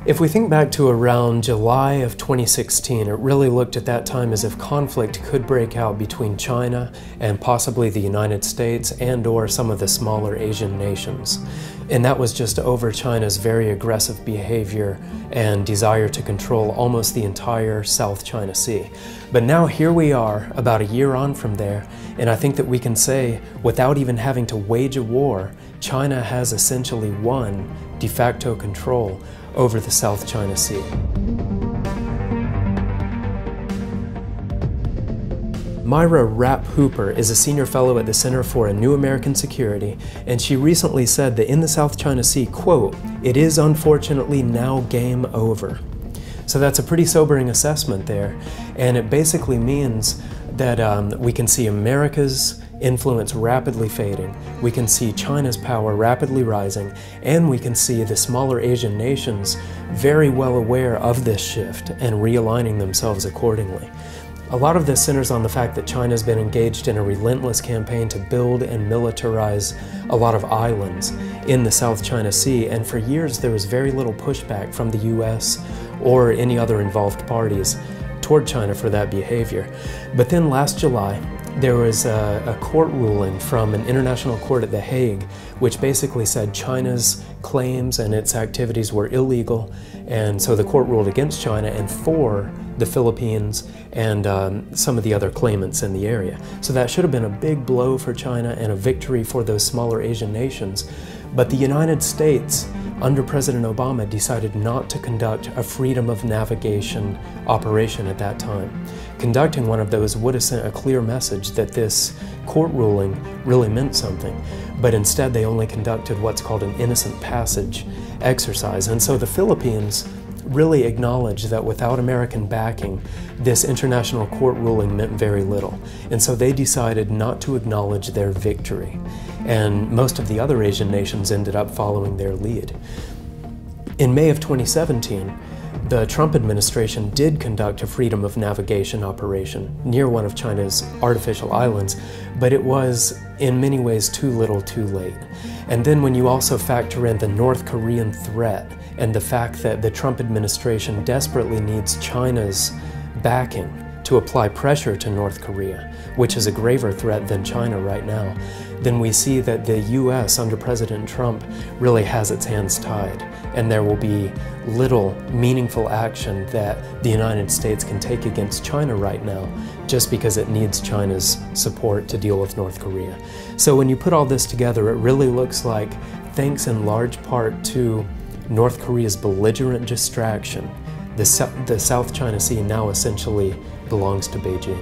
If we think back to around July of 2016, it really looked at that time as if conflict could break out between China and possibly the United States and/or some of the smaller Asian nations. And that was just over China's very aggressive behavior and desire to control almost the entire South China Sea. But now here we are, about a year on from there, and I think that we can say, without even having to wage a war, China has essentially won de facto control over the South China Sea. Myra Rapp Hooper is a senior fellow at the Center for a New American Security, and she recently said that in the South China Sea, quote, "It is unfortunately now game over." So that's a pretty sobering assessment there, and it basically means that we can see America's influence rapidly fading, we can see China's power rapidly rising, and we can see the smaller Asian nations very well aware of this shift and realigning themselves accordingly. A lot of this centers on the fact that China's been engaged in a relentless campaign to build and militarize a lot of islands in the South China Sea, and for years there was very little pushback from the US or any other involved parties toward China for that behavior. But then last July, there was a court ruling from an international court at The Hague which basically said China's claims and its activities were illegal, and so the court ruled against China and for the Philippines and some of the other claimants in the area. So that should have been a big blow for China and a victory for those smaller Asian nations. But the United States, under President Obama, decided not to conduct a freedom of navigation operation at that time. Conducting one of those would have sent a clear message that this court ruling really meant something, but instead they only conducted what's called an innocent passage exercise. And so the Philippines really acknowledged that without American backing, this international court ruling meant very little. And so they decided not to acknowledge their victory. And most of the other Asian nations ended up following their lead. In May of 2017, the Trump administration did conduct a freedom of navigation operation near one of China's artificial islands, but it was in many ways too little too late. And then when you also factor in the North Korean threat and the fact that the Trump administration desperately needs China's backing to apply pressure to North Korea, which is a graver threat than China right now, then we see that the US under President Trump really has its hands tied, and there will be little meaningful action that the United States can take against China right now just because it needs China's support to deal with North Korea. So when you put all this together, it really looks like, thanks in large part to North Korea's belligerent distraction, the South China Sea now essentially belongs to Beijing.